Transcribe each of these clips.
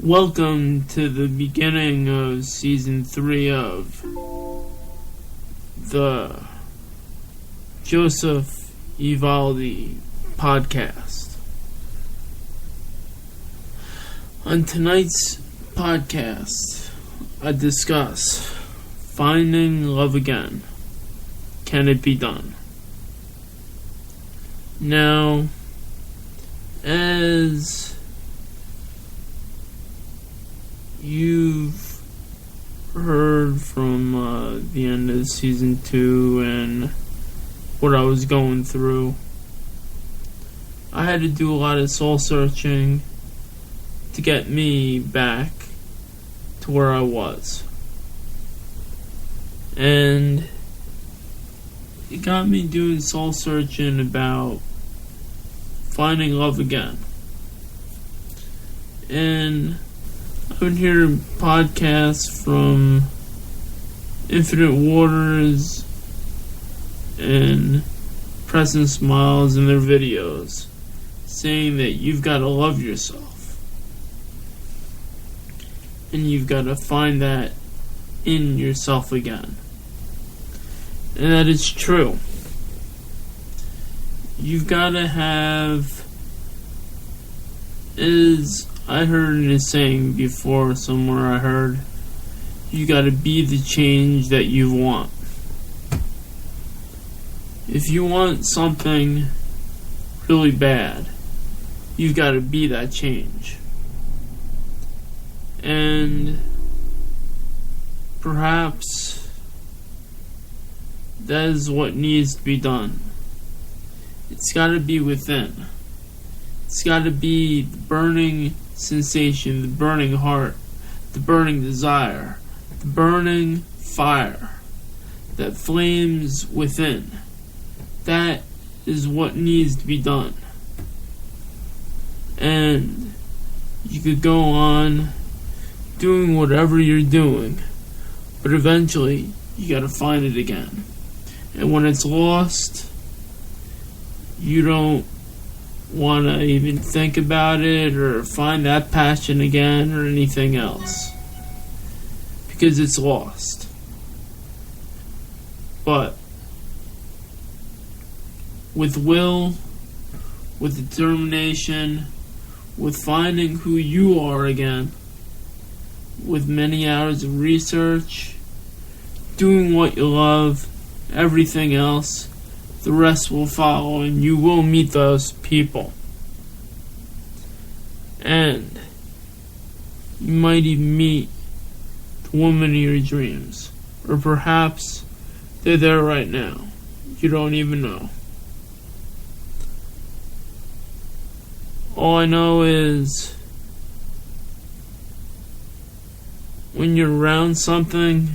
Welcome to the beginning of Season 3 of the Joseph Evaldi Podcast. On tonight's podcast, I discuss finding love again. Can it be done? Now, as you've heard from the end of Season 2 and what I was going through, I had to do a lot of soul searching to get me back to where I was. And it got me doing soul searching about finding love again. And I've been hearing podcasts from Infinite Waters and Present Smiles in their videos saying that you've got to love yourself. And you've got to find that in yourself again. And that is true. You've got to have, as I heard in a saying before somewhere I heard, you got to be the change that you want. If you want something really bad, you've got to be that change. And perhaps that is what needs to be done. It's got to be within. It's got to be the burning sensation, the burning heart, the burning desire, the burning fire that flames within. That is what needs to be done. And you could go on doing whatever you're doing, but eventually you gotta find it again. And when it's lost, you don't want to even think about it or find that passion again or anything else, because it's lost. But with will, with determination, with finding who you are again, with many hours of research, doing what you love, everything else, the rest will follow, and you will meet those people. And you might even meet the woman of your dreams. Or perhaps they're there right now. You don't even know. All I know is when you're around something,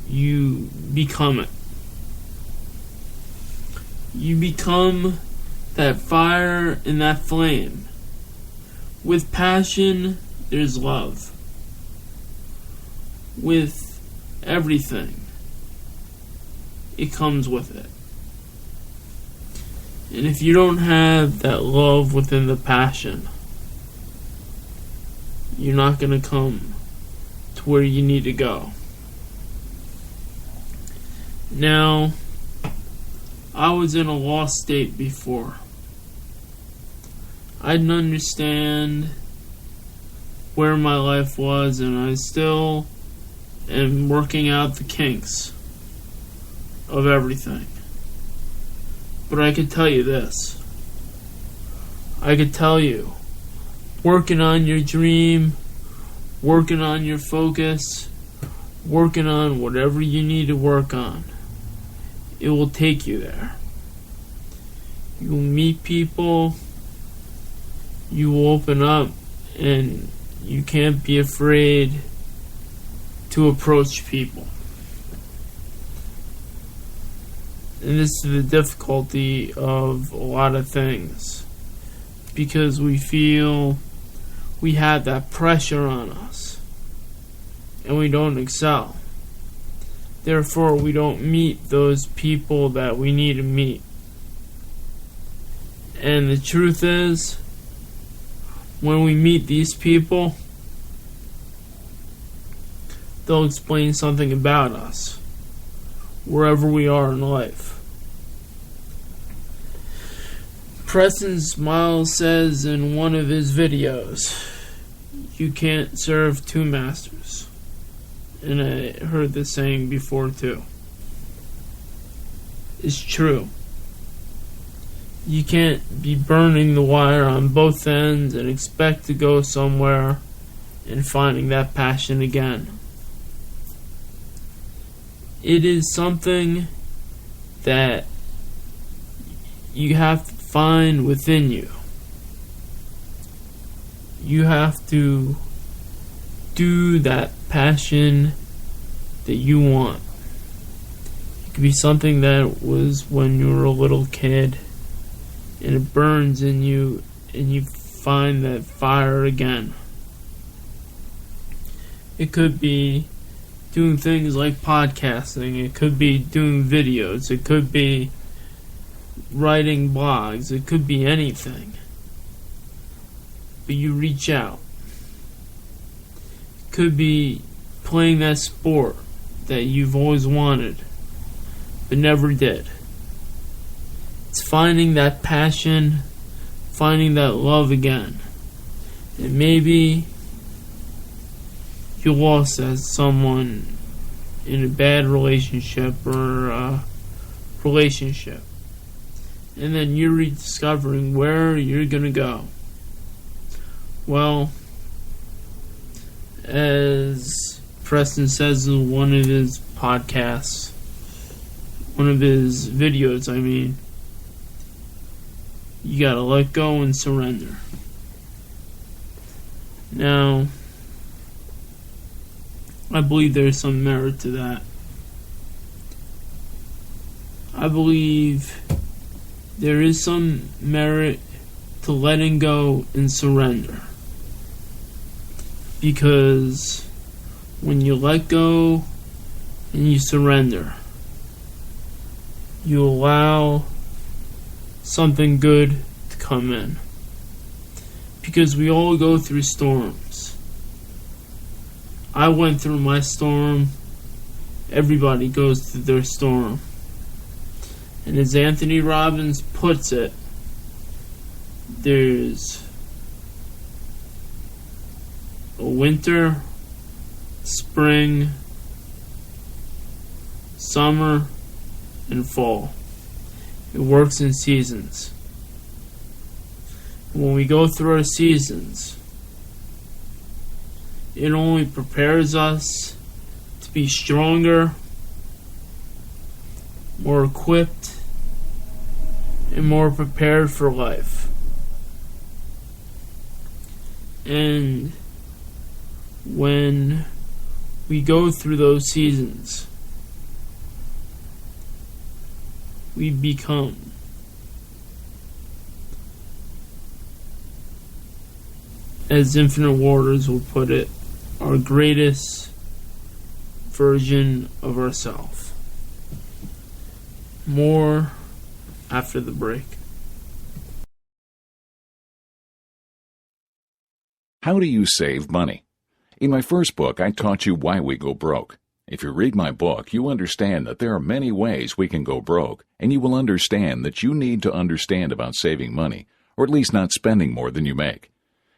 you become it. You become that fire and that flame. With passion, there's love. With everything, it comes with it. And if you don't have that love within the passion, you're not going to come to where you need to go. Now, I was in a lost state before. I didn't understand where my life was, and I still am working out the kinks of everything. But I could tell you this. I could tell you, working on your dream, working on your focus, working on whatever you need to work on, it will take you there. You will meet people, you will open up, and you can't be afraid to approach people. And this is the difficulty of a lot of things, because we feel we have that pressure on us and we don't excel. Therefore, we don't meet those people that we need to meet. And the truth is, when we meet these people, they'll explain something about us, wherever we are in life. Preston Smiles says in one of his videos, you can't serve two masters. And I heard this saying before too. It's true. You can't be burning the wire on both ends and expect to go somewhere and finding that passion again. It is something that you have to find within you. You have to do that passion that you want. It could be something that was when you were a little kid and it burns in you and you find that fire again. It could be doing things like podcasting. It could be doing videos. It could be writing blogs. It could be anything. But you reach out. It could be playing that sport that you've always wanted but never did. It's finding that passion, finding that love again. And maybe you lost as someone in a bad relationship or a relationship. And then you're rediscovering where you're going to go. Well, as Preston says in one of his podcasts, one of his videos, you gotta let go and surrender. Now, I believe there's some merit to that. I believe there is some merit to letting go and surrender. Because when you let go and you surrender, you allow something good to come in. Because we all go through storms. I went through my storm. Everybody goes through their storm. And as Anthony Robbins puts it, there's a winter, spring, summer, and fall. It works in seasons. When we go through our seasons, it only prepares us to be stronger, more equipped, and more prepared for life. And when we go through those seasons, we become as Infinite Waters will put it, our greatest version of ourselves. More after the break. How do you save money? In my first book, I taught you why we go broke. If you read my book, you understand that there are many ways we can go broke, and you will understand that you need to understand about saving money, or at least not spending more than you make.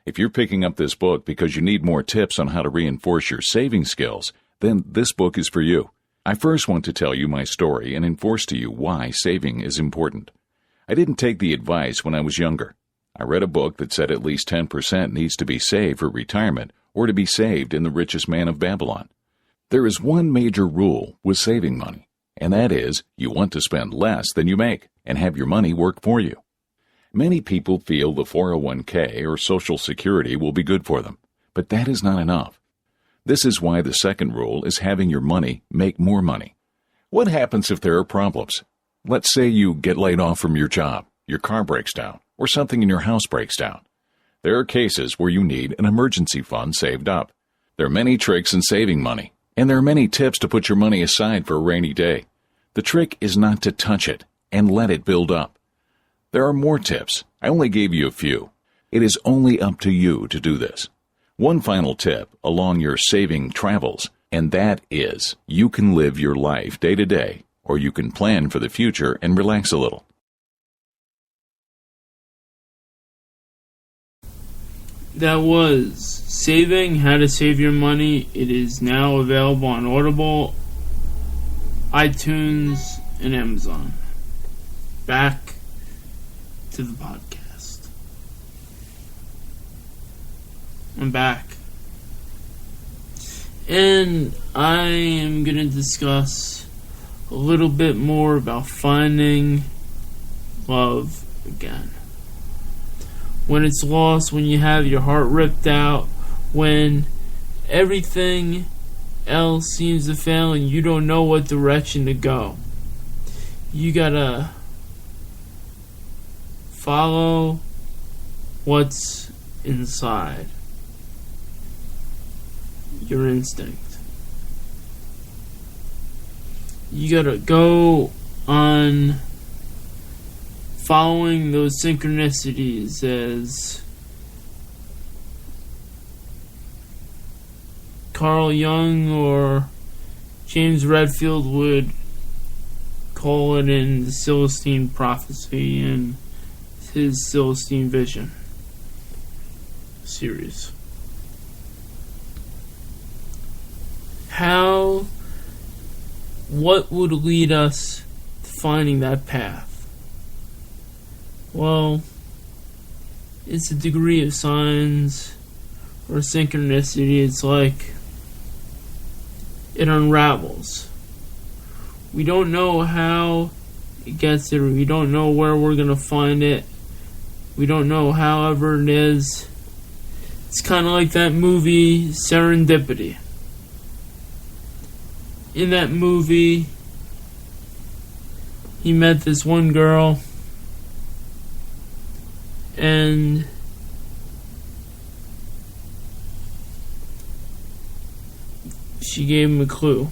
If you're picking up this book because you need more tips on how to reinforce your saving skills, then this book is for you. I first want to tell you my story and enforce to you why saving is important. I didn't take the advice when I was younger. I read a book that said at least 10% needs to be saved for retirement or to be saved in The Richest Man of Babylon. There is one major rule with saving money, and that is you want to spend less than you make and have your money work for you. Many people feel the 401k or Social Security will be good for them, but that is not enough. This is why the second rule is having your money make more money. What happens if there are problems? Let's say you get laid off from your job, your car breaks down, or something in your house breaks down. There are cases where you need an emergency fund saved up. There are many tricks in saving money, and there are many tips to put your money aside for a rainy day. The trick is not to touch it and let it build up. There are more tips. I only gave you a few. It is only up to you to do this. One final tip along your saving travels, and that is you can live your life day to day, or you can plan for the future and relax a little. That was Saving How to Save Your Money. It is now available on Audible, iTunes, and Amazon. Back to the podcast. I'm back. And I am going to discuss a little bit more about finding love again. When it's lost, when you have your heart ripped out, when everything else seems to fail and you don't know what direction to go. You gotta follow what's inside. Your instinct. You gotta go on following those synchronicities, as Carl Jung or James Redfield would call it in the Celestine Prophecy and his Celestine Vision series. What would lead us to finding that path? Well, it's a degree of signs or synchronicity. It's like it unravels. We don't know how it gets there. We don't know where we're going to find it. We don't know however it is. It's kind of like that movie Serendipity. In that movie, he met this one girl, and she gave him a clue.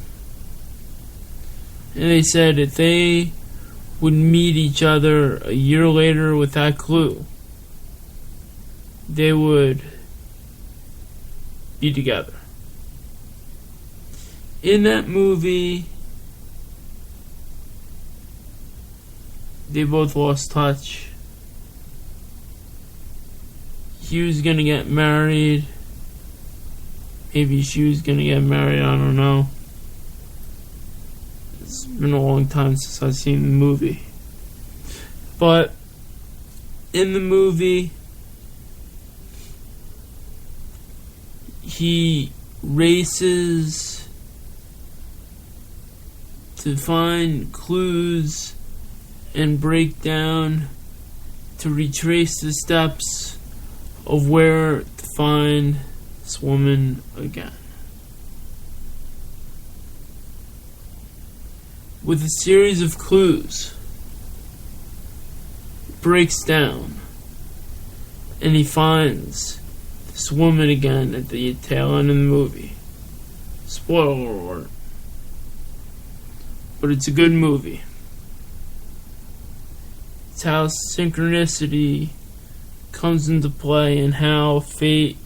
And they said if they would meet each other a year later with that clue, they would be together. In that movie, they both lost touch. He was gonna get married. Maybe she was gonna get married, I don't know. It's been a long time since I've seen the movie. But in the movie, he races to find clues and break down to retrace the steps of where to find this woman again. With a series of clues, it breaks down and he finds this woman again at the tail end of the movie. Spoiler alert. But it's a good movie. It's how synchronicity comes into play and how fate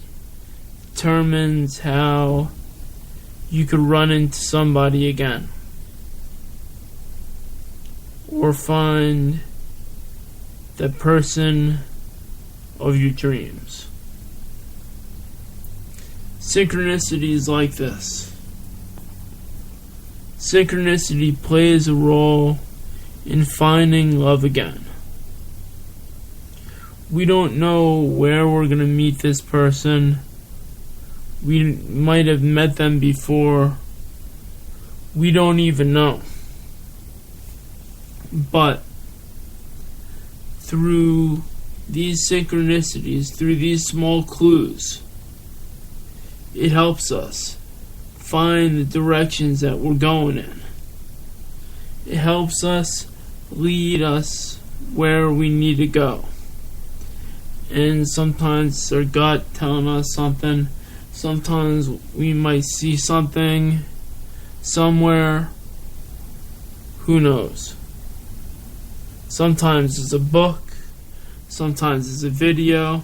determines how you could run into somebody again. Or find the person of your dreams. Synchronicity is like this. Synchronicity plays a role in finding love again. We don't know where we're going to meet this person. We might have met them before. We don't even know. But through these synchronicities, through these small clues, it helps us find the directions that we're going in. It helps us lead us where we need to go. And sometimes it's our gut telling us something. Sometimes we might see something somewhere. Who knows? Sometimes it's a book. Sometimes it's a video.